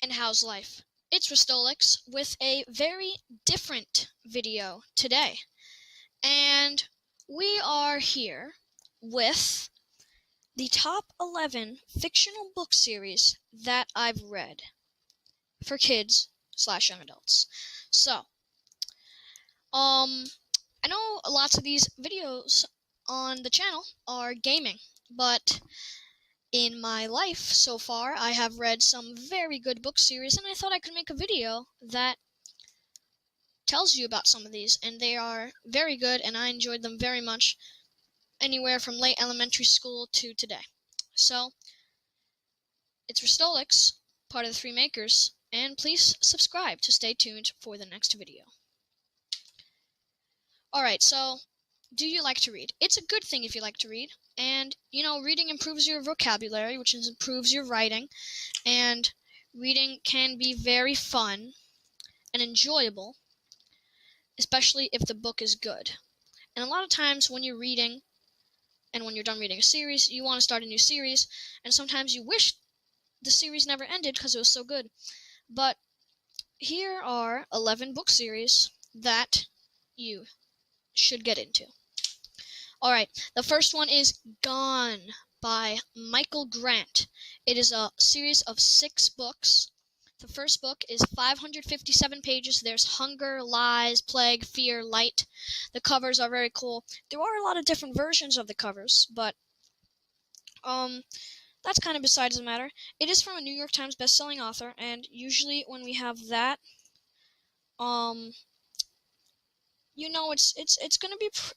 And how's life? It's Restolix with a very different video today. And we are here with the top 11 fictional book series that I've read for kids/young adults. So, I know lots of these videos on the channel are gaming, but in my life so far, I have read some very good book series, and I thought I could make a video that tells you about some of these, and they are very good, and I enjoyed them very much, anywhere from late elementary school to today. So, it's Restolix, part of the Three Makers, and please subscribe to stay tuned for the next video. Alright, so, do you like to read? It's a good thing if you like to read, and, reading improves your vocabulary, which improves your writing, and reading can be very fun and enjoyable, especially if the book is good. And a lot of times when you're reading, and when you're done reading a series, you want to start a new series, and sometimes you wish the series never ended because it was so good. But here are 11 book series that you should get into. Alright, the first one is Gone by Michael Grant. It is a series of 6 books. The first book is 557 pages. There's hunger, lies, plague, fear, light. The covers are very cool. There are a lot of different versions of the covers, but that's kind of besides the matter. It is from a New York Times best-selling author, and usually when we have that,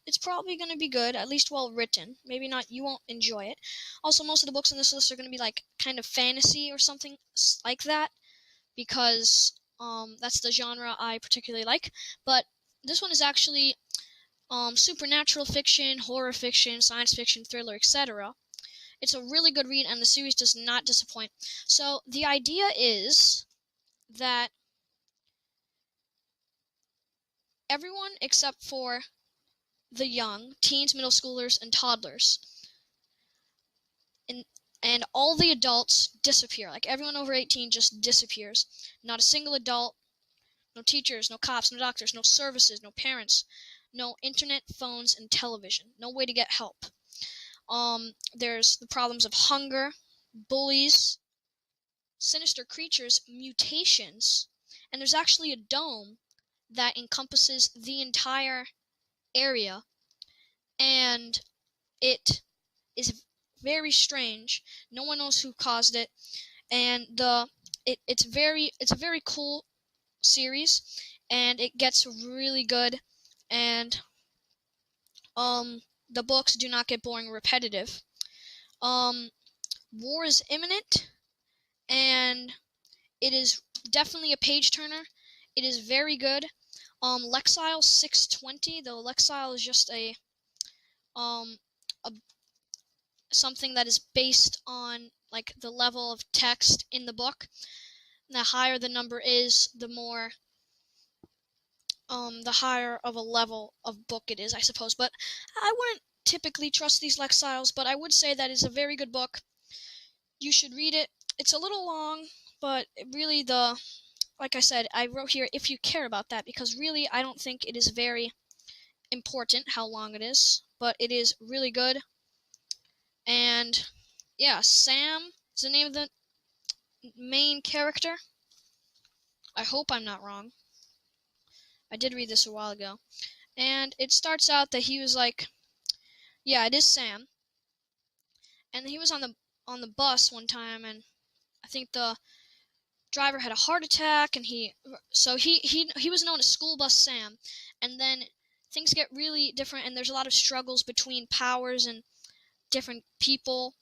it's probably gonna be good, at least well written. Maybe not, you won't enjoy it. Also, most of the books on this list are gonna be like kind of fantasy or something like that, because that's the genre I particularly like. But this one is actually supernatural fiction, horror fiction, science fiction, thriller, etc. It's a really good read, and the series does not disappoint. So the idea is that everyone except for the young, teens, middle schoolers, and toddlers, and all the adults disappear. Like, everyone over 18 just disappears. Not a single adult, no teachers, no cops, no doctors, no services, no parents, no internet, phones, and television. No way to get help. There's the problems of hunger, bullies, sinister creatures, mutations, and there's actually a dome that encompasses the entire area, and it is very strange. No one knows who caused it, and it's a very cool series, and it gets really good, and the books do not get boring or repetitive. War is imminent, and it is definitely a page turner. It is very good. Lexile 620, though Lexile is just something that is based on like the level of text in the book. The higher the number is, the more the higher of a level of book it is, I suppose. But I wouldn't typically trust these Lexiles, but I would say that it's a very good book. You should read it. It's a little long, but really like I said, I wrote here if you care about that, because really I don't think it is very important how long it is, but it is really good. And yeah, Sam is the name of the main character. I hope I'm not wrong. I did read this a while ago. And it starts out that he was like, yeah, it is Sam. And he was on the bus one time, and I think the driver had a heart attack, and he was known as School Bus Sam. And then things get really different, and there's a lot of struggles between powers and different people.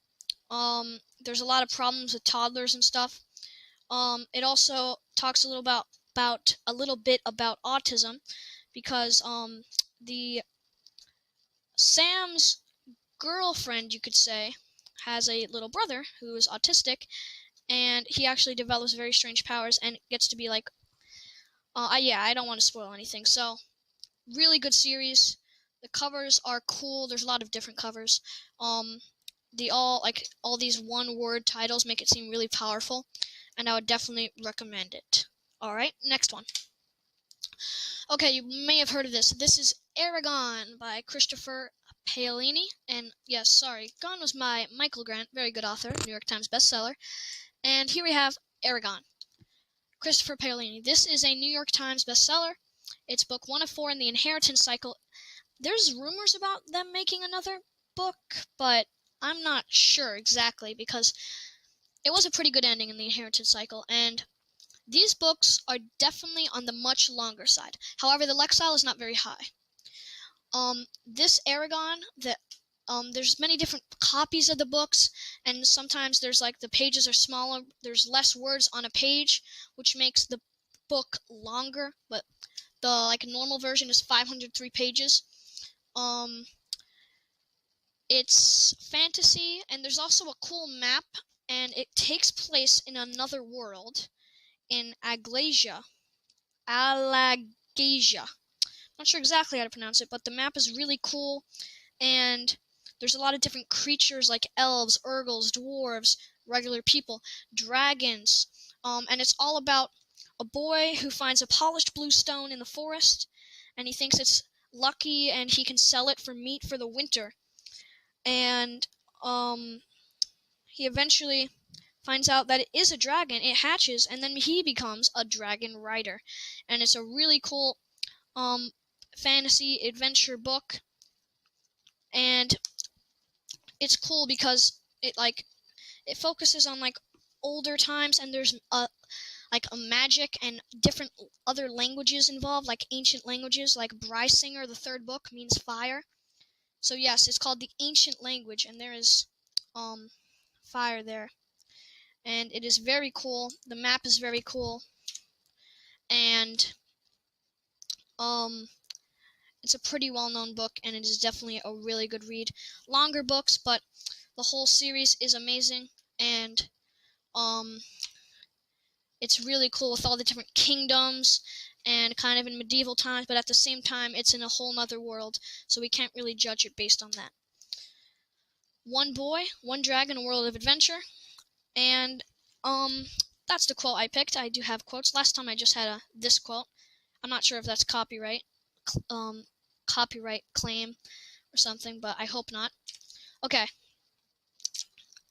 There's a lot of problems with toddlers and stuff. It also talks a little bit about autism, because the Sam's girlfriend, you could say, has a little brother who is autistic, and he actually develops very strange powers and gets to be like, I don't want to spoil anything. So, really good series. The covers are cool. There's a lot of different covers. All these one-word titles make it seem really powerful. and I would definitely recommend it. Alright, next one. Okay, you may have heard of this. This is Eragon by Christopher Paolini. And yes, sorry, Gone was by Michael Grant, very good author, New York Times bestseller. And here we have Eragon, Christopher Paolini. This is a New York Times bestseller. It's book 1 of 4 in the Inheritance Cycle. There's rumors about them making another book, but I'm not sure exactly because it was a pretty good ending in the Inheritance Cycle, and these books are definitely on the much longer side. However, the Lexile is not very high. This Eragon, there's many different copies of the books, and sometimes there's like the pages are smaller, there's less words on a page, which makes the book longer, but the like normal version is 503 pages. It's fantasy, and there's also a cool map, and it takes place in another world in Alagasia. Not sure exactly how to pronounce it, but the map is really cool, and there's a lot of different creatures like elves, urgles, dwarves, regular people, dragons, and it's all about a boy who finds a polished blue stone in the forest, and he thinks it's lucky and he can sell it for meat for the winter. And he eventually finds out that it is a dragon. It hatches, and then he becomes a dragon rider. And it's a really cool fantasy adventure book, and it's cool because it focuses on like older times, and there's a magic and different other languages involved, like ancient languages, like Brysinger, the third book, means fire. So yes, it's called the ancient language, and there is fire there. And it is very cool. The map is very cool. And it's a pretty well-known book, and it is definitely a really good read. Longer books, but the whole series is amazing, and it's really cool with all the different kingdoms and kind of in medieval times, but at the same time it's in a whole nother world, so we can't really judge it based on that. One boy, one dragon, a world of adventure. And that's the quote I picked. I do have quotes. Last time I just had this quote. I'm not sure if that's copyright claim or something, but I hope not. Okay.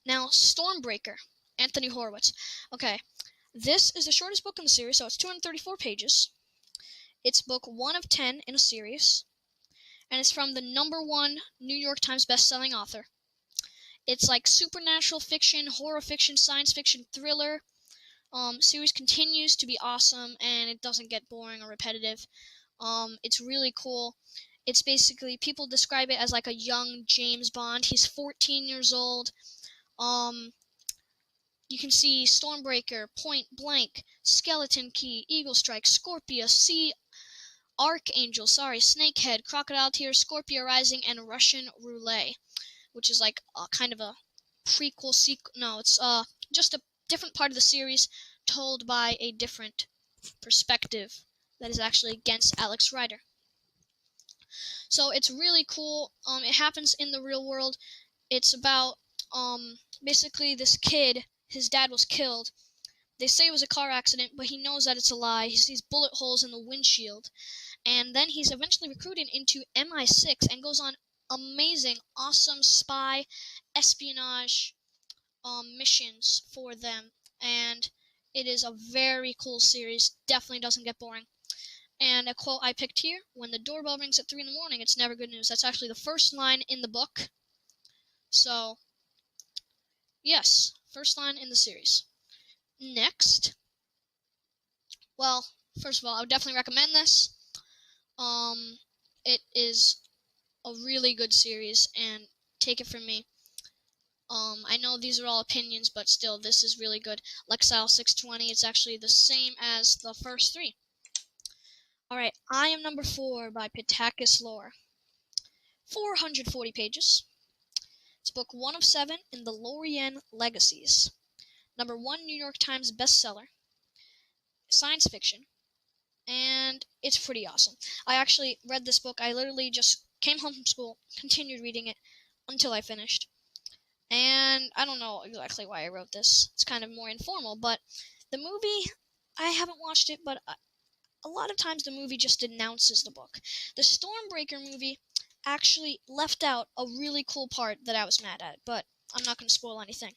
Now, Stormbreaker, Anthony Horowitz. Okay, this is the shortest book in the series, so it's 234 pages. It's book 1 of 10 in a series, and it's from the #1 New York Times best-selling author. It's like supernatural fiction, horror fiction, science fiction, thriller. Series continues to be awesome, and it doesn't get boring or repetitive. It's really cool. It's basically, people describe it as like a young James Bond. He's 14 years old. You can see Stormbreaker, Point Blank, Skeleton Key, Eagle Strike, Scorpia, Sea Archangel, Snakehead, Crocodile Tears, Scorpio Rising, and Russian Roulette, which is like kind of a prequel sequel. No, it's just a different part of the series told by a different perspective that is actually against Alex Rider. So it's really cool. It happens in the real world. It's about basically this kid, his dad was killed. They say it was a car accident, but he knows that it's a lie. He sees bullet holes in the windshield. And then he's eventually recruited into MI6 and goes on amazing, awesome spy espionage missions for them. And it is a very cool series. Definitely doesn't get boring. And a quote I picked here: when the doorbell rings at 3 in the morning, it's never good news. That's actually the first line in the book. So, yes, first line in the series. Next, well, first of all, I would definitely recommend this. It is a really good series, and take it from me. I know these are all opinions, but still, this is really good. Lexile 620, it's actually the same as the first 3. Alright, I Am Number 4 by Pittacus Lore. 440 pages. It's book 1 of 7 in the Lorien Legacies. #1 New York Times bestseller. Science fiction. And it's pretty awesome. I actually read this book. I literally just came home from school, continued reading it until I finished. And I don't know exactly why I wrote this. It's kind of more informal, but The movie, I haven't watched it, but a lot of times the movie just announces the book. The Stormbreaker movie actually left out a really cool part that I was mad at, but I'm not going to spoil anything.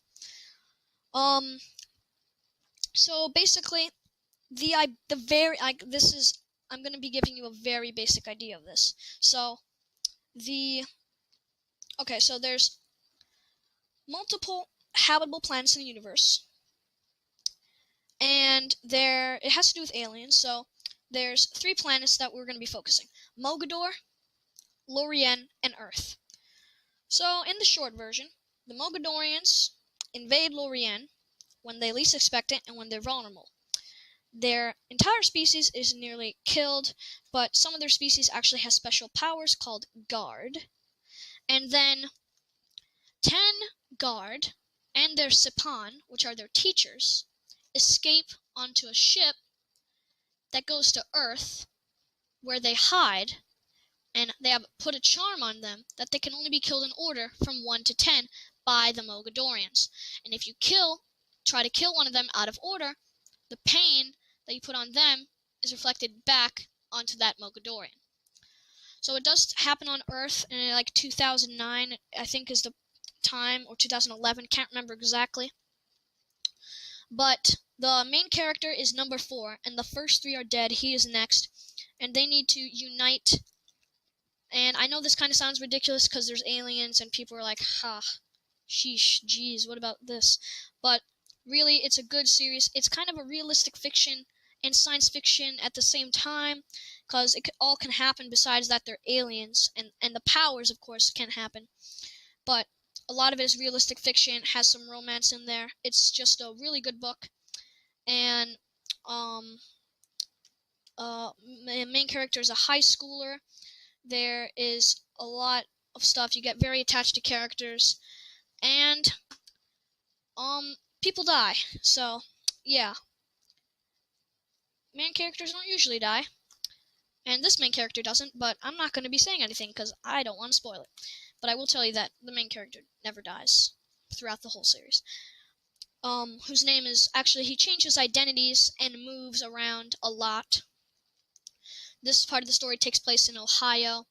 So basically, I'm going to be giving you a very basic idea of this. So so there's multiple habitable planets in the universe, and it has to do with aliens. So there's 3 planets that we're going to be focusing: Mogador, Lorien, and Earth. So in the short version, the Mogadorians invade Lorien when they least expect it and when they're vulnerable. Their entire species is nearly killed, but some of their species actually has special powers called Guard. And then 10 Guard and their Sipan, which are their teachers, escape onto a ship that goes to Earth, where they hide, and they have put a charm on them that they can only be killed in order from 1 to 10 by the Mogadorians. And if you try to kill one of them out of order, the pain that you put on them is reflected back onto that Mogadorian. So it does happen on Earth in like 2009, I think is the time, or 2011, can't remember exactly. But the main character is number 4, and the first 3 are dead. He is next, and they need to unite. And I know this kind of sounds ridiculous because there's aliens and people are like, sheesh, geez, what about this? But really, it's a good series. It's kind of a realistic fiction and science fiction at the same time, because it all can happen. Besides that, they're aliens, and the powers, of course, can happen. But a lot of it is realistic fiction, has some romance in there. It's just a really good book. And main character is a high schooler. There is a lot of stuff. You get very attached to characters, and people die. So yeah, main characters don't usually die, and this main character doesn't. But I'm not going to be saying anything because I don't want to spoil it. But I will tell you that the main character never dies throughout the whole series. Whose name is actually, he changes identities and moves around a lot. This part of the story takes place in Ohio.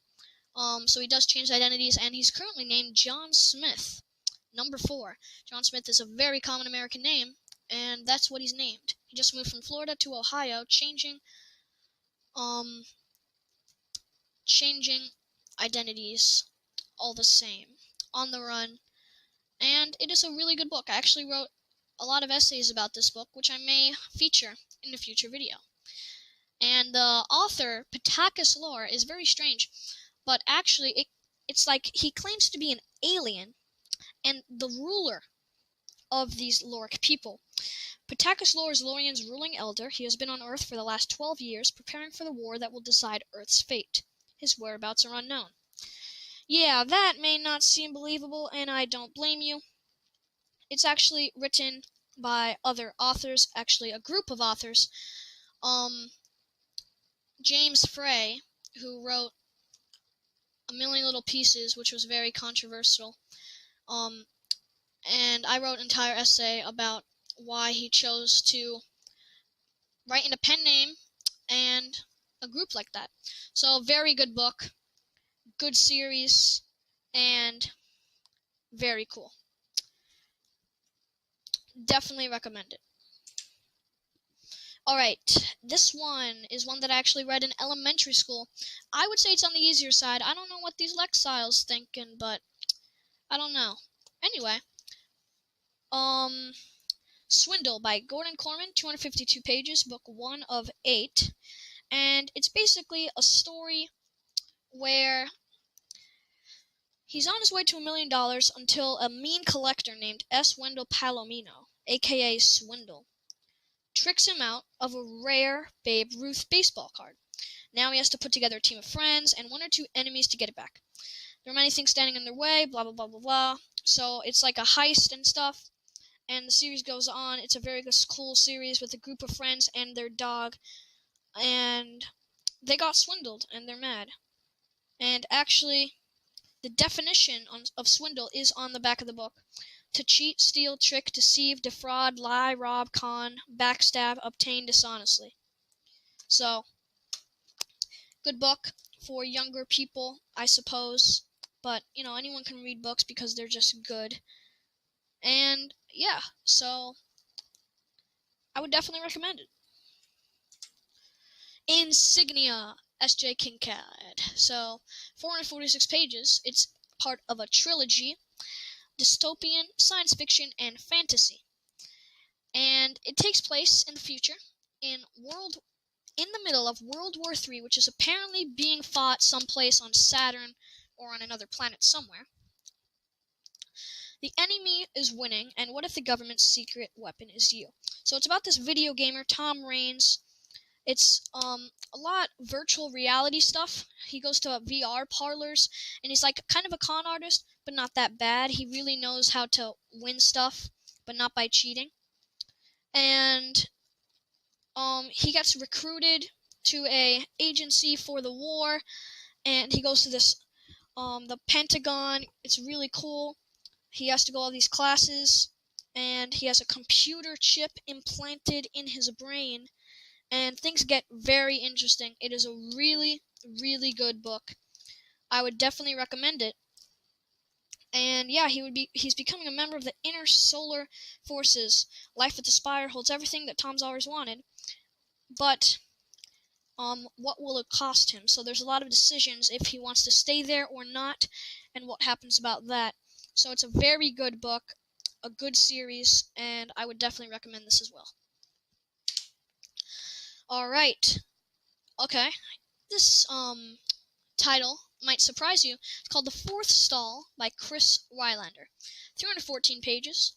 So he does change identities, and he's currently named John Smith, number 4. John Smith is a very common American name, and that's what he's named. He just moved from Florida to Ohio, changing identities all the same, on the run. And it is a really good book. I actually wrote a lot of essays about this book, which I may feature in a future video. And the author, Pittacus Lore, is very strange, but actually it's like he claims to be an alien and the ruler of these Loric people. Pittacus Lore is Lorien's ruling elder. He has been on Earth for the last 12 years, preparing for the war that will decide Earth's fate. His whereabouts are unknown. Yeah, that may not seem believable, and I don't blame you. It's actually written by other authors, actually a group of authors. James Frey, who wrote A Million Little Pieces, which was very controversial. And I wrote an entire essay about why he chose to write in a pen name and a group like that. So, very good book, good series, and very cool. Definitely recommend it. Alright, this one is one that I actually read in elementary school. I would say it's on the easier side. I don't know what these Lexiles thinking, but I don't know. Anyway, Swindle by Gordon Corman, 252 pages, book 1 of 8. And it's basically a story where he's on his way to $1 million until a mean collector named S. Wendell Palomino, aka Swindle, tricks him out of a rare Babe Ruth baseball card. Now he has to put together a team of friends and 1 or 2 enemies to get it back. There are many things standing in their way, blah, blah, blah, blah, blah. So it's like a heist and stuff, and the series goes on. It's a very cool series with a group of friends and their dog, and they got swindled, and they're mad. And actually, The definition of swindle is on the back of the book. To cheat, steal, trick, deceive, defraud, lie, rob, con, backstab, obtain dishonestly. So, good book for younger people, I suppose. But, anyone can read books because they're just good. And, yeah, so I would definitely recommend it. Insignia, S.J. Kincaid. So, 446 pages. It's part of a trilogy, dystopian, science fiction, and fantasy. And it takes place in the future in the middle of World War III, which is apparently being fought someplace on Saturn or on another planet somewhere. The enemy is winning, and what if the government's secret weapon is you? So it's about this video gamer, Tom Raines. It's a lot virtual reality stuff. He goes to VR parlors, and he's like kind of a con artist, but not that bad. He really knows how to win stuff, but not by cheating. And he gets recruited to a agency for the war, and he goes to this the Pentagon. It's really cool. He has to go all these classes, and he has a computer chip implanted in his brain, and things get very interesting. It is a really, really good book. I would definitely recommend it. And yeah, he's becoming a member of the Inner Solar Forces. Life at the Spire holds everything that Tom's always wanted. But what will it cost him? So there's a lot of decisions if he wants to stay there or not, and what happens about that. So it's a very good book, a good series, and I would definitely recommend this as well. Alright. Okay. This title might surprise you. It's called The Fourth Stall by Chris Rylander. 314 pages.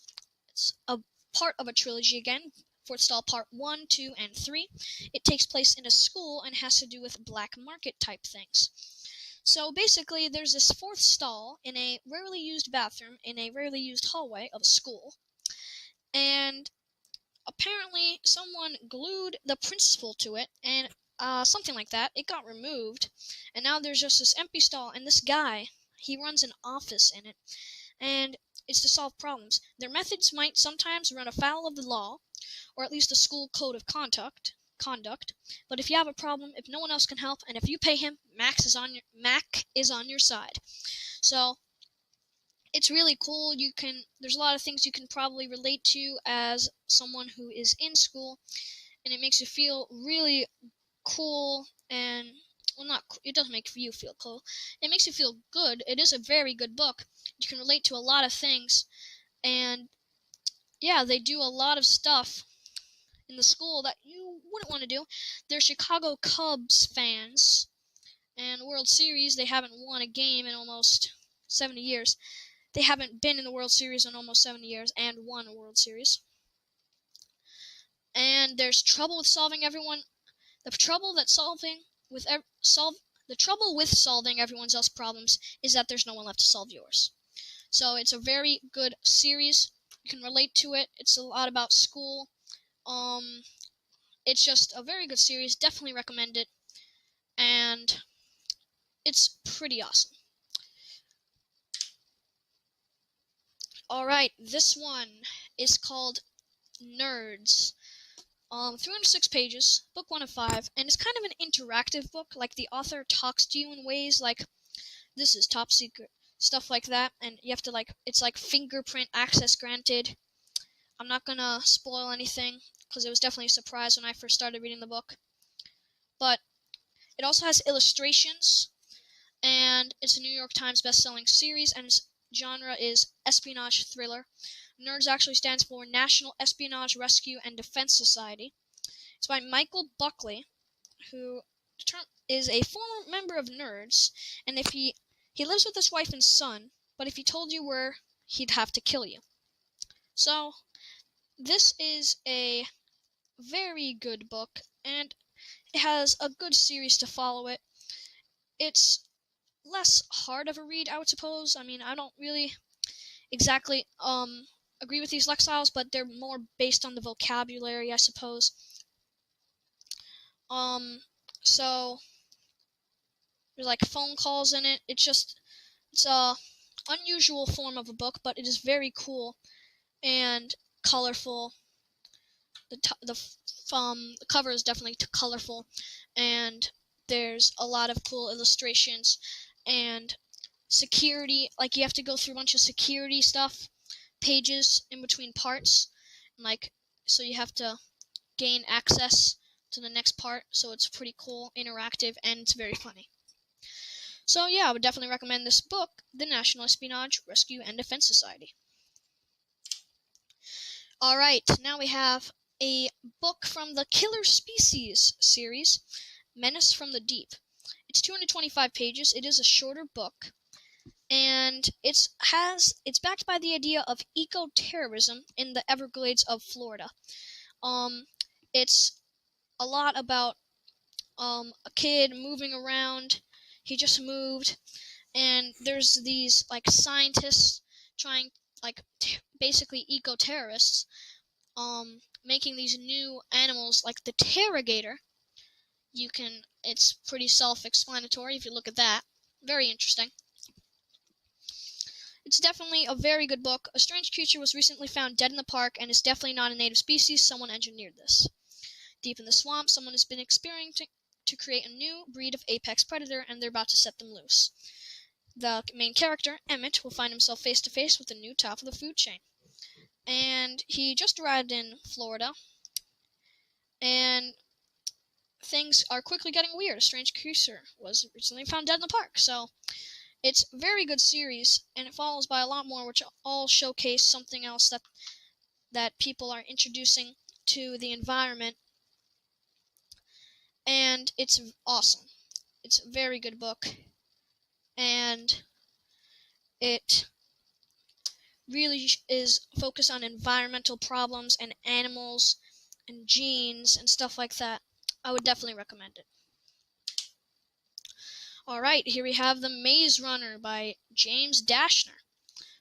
It's a part of a trilogy again. Fourth Stall Part 1, 2, and 3. It takes place in a school and has to do with black market type things. So basically, there's this fourth stall in a rarely used bathroom in a rarely used hallway of a school. And apparently, someone glued the principal to it, and something like that. It got removed, and now there's just this empty stall, and this guy, he runs an office in it, and it's to solve problems. Their methods might sometimes run afoul of the law, or at least the school code of conduct, but if you have a problem, if no one else can help, and if you pay him, Mac is on your side. So it's really cool. There's a lot of things you can probably relate to as someone who is in school, and it makes you feel really cool. And it doesn't make you feel cool. It makes you feel good. It is a very good book. You can relate to a lot of things, and yeah, they do a lot of stuff in the school that you wouldn't want to do. They're Chicago Cubs fans, and World Series, they haven't won a game in almost 70 years. They haven't been in the World Series in almost 70 years and won a World Series. And there's trouble with solving everyone. The trouble with solving everyone else's problems is that there's no one left to solve yours. So it's a very good series. You can relate to it. It's a lot about school. It's just a very good series. Definitely recommend it. And it's pretty awesome. Alright, this one is called Nerds. 306 pages, book 1 of 5, and it's kind of an interactive book. Like, the author talks to you in ways like, this is top secret, stuff like that, and you have to, it's like fingerprint access granted. I'm not gonna spoil anything, because it was definitely a surprise when I first started reading the book. But it also has illustrations, and it's a New York Times best-selling series, and its genre is espionage thriller. NERDS actually stands for National Espionage Rescue and Defense Society. It's by Michael Buckley, who is a former member of NERDS, and if he lives with his wife and son, but if he told you where, he'd have to kill you. So, this is a very good book, and it has a good series to follow it. It's less hard of a read, I would suppose. I mean, I don't really exactly agree with these lexicals, but they're more based on the vocabulary, I suppose. So there's like phone calls in it. It's just It's a unusual form of a book, but it is very cool and colorful. The cover is definitely colorful, and there's a lot of cool illustrations and security. Like, you have to go through a bunch of security stuff, pages in between parts, and so you have to gain access to the next part. So it's pretty cool, interactive, and it's very funny. So yeah, I would definitely recommend this book, The National Espionage, Rescue, and Defense Society. Alright, now we have a book from the Killer Species series, Menace from the Deep. It's 225 pages. It is a shorter book, and it's backed by the idea of eco-terrorism in the Everglades of Florida. It's a lot about a kid moving around. He just moved, and there's these scientists trying, basically eco-terrorists, making these new animals like the pterogator. It's pretty self-explanatory if you look at that. Very interesting. It's definitely a very good book. A strange creature was recently found dead in the park, and is definitely not a native species. Someone engineered this. Deep in the swamp, someone has been experimenting to create a new breed of apex predator, and they're about to set them loose. The main character, Emmett, will find himself face to face with a new top of the food chain. And he just arrived in Florida, and things are quickly getting weird. A strange creature was recently found dead in the park. So it's a very good series, and it follows by a lot more, which all showcase something else that people are introducing to the environment. And it's awesome. It's a very good book, and it really is focused on environmental problems and animals and genes and stuff like that. I would definitely recommend it. Alright, here we have The Maze Runner by James Dashner.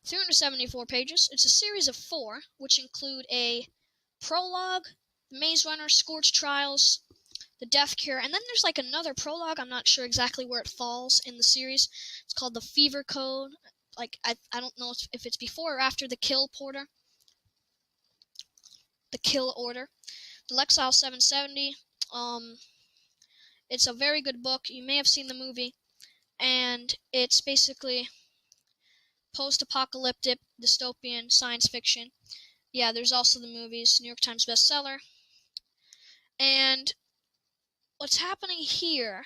374 pages. It's a series of 4, which include a prologue, The Maze Runner, Scorched Trials, The Death Cure, and then there's another prologue. I'm not sure exactly where it falls in the series. It's called The Fever Code. I don't know if it's before or after The Kill Order. The Lexile 770. It's a very good book. You may have seen the movie, and it's basically post-apocalyptic, dystopian science fiction. Yeah, there's also the movies, New York Times bestseller. And what's happening here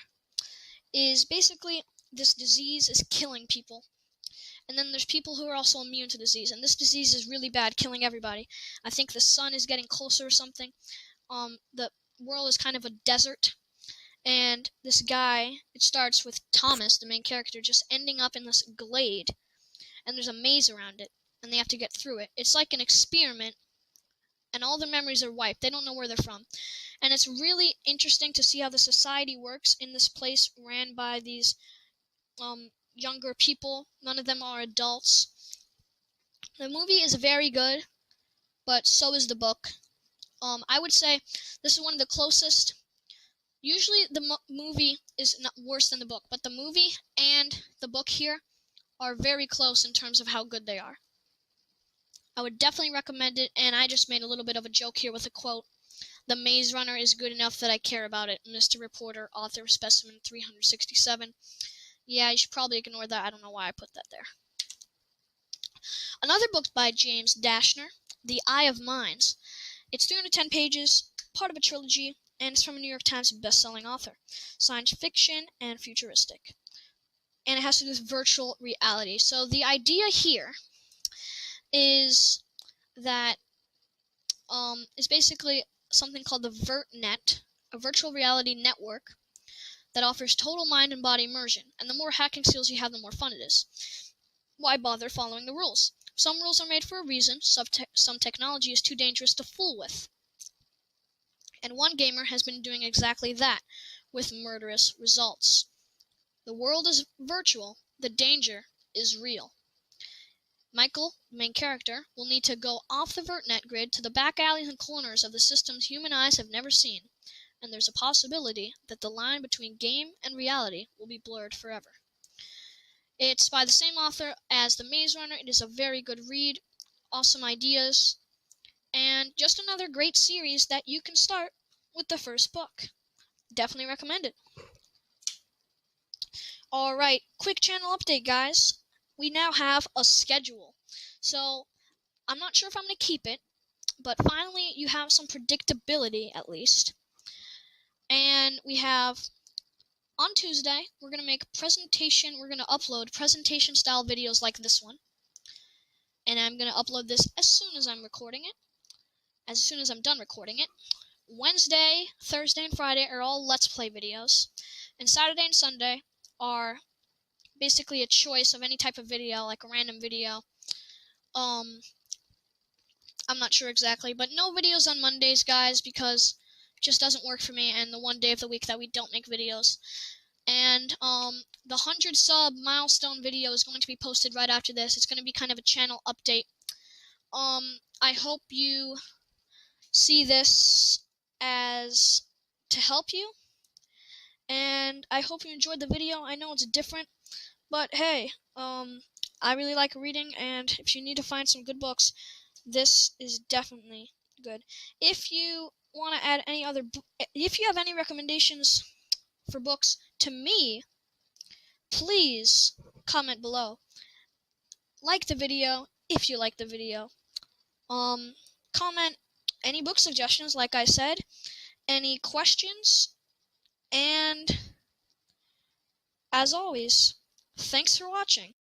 is basically this disease is killing people. And then there's people who are also immune to disease. And this disease is really bad, killing everybody. I think the sun is getting closer or something. The world is kind of a desert. And this guy, it starts with Thomas, the main character, just ending up in this glade. And there's a maze around it. And they have to get through it. It's like an experiment. And all their memories are wiped. They don't know where they're from. And it's really interesting to see how the society works in this place ran by these younger people. None of them are adults. The movie is very good, but so is the book. I would say this is one of the closest. Usually the movie is not worse than the book, but the movie and the book here are very close in terms of how good they are. I would definitely recommend it, and I just made a little bit of a joke here with a quote. The Maze Runner is good enough that I care about it. Mr. Reporter, author of Specimen 367. Yeah, you should probably ignore that. I don't know why I put that there. Another book by James Dashner, The Eye of Mines. It's 310 pages, part of a trilogy, and it's from a New York Times best-selling author. Science fiction and futuristic. And it has to do with virtual reality. So the idea here is that is basically something called the VirtNet, a virtual reality network that offers total mind and body immersion. And the more hacking skills you have, the more fun it is. Why bother following the rules? Some rules are made for a reason. Some technology is too dangerous to fool with. And one gamer has been doing exactly that, with murderous results. The world is virtual. The danger is real. Michael, the main character, will need to go off the VirtNet grid to the back alleys and corners of the systems human eyes have never seen, and there's a possibility that the line between game and reality will be blurred forever. It's by the same author as The Maze Runner. It is a very good read, awesome ideas, and just another great series that you can start with the first book. Definitely recommend it. Alright, quick channel update, guys. We now have a schedule. So, I'm not sure if I'm going to keep it, but finally you have some predictability at least. And we have, on Tuesday, we're going to upload presentation style videos like this one. And I'm going to upload this as soon as I'm done recording it. Wednesday, Thursday, and Friday are all Let's Play videos. And Saturday and Sunday are basically a choice of any type of video, like a random video. I'm not sure exactly, but no videos on Mondays, guys, because it just doesn't work for me, and the one day of the week that we don't make videos. And the 100 sub milestone video is going to be posted right after this. It's going to be kind of a channel update. I hope you see this as to help you, and I hope you enjoyed the video. I know it's different, but hey, I really like reading, and if you need to find some good books, this is definitely good. If you want to add any other, if you have any recommendations for books to me, please comment below. Like the video if you like the video. Comment any book suggestions, like I said, any questions, and as always, thanks for watching.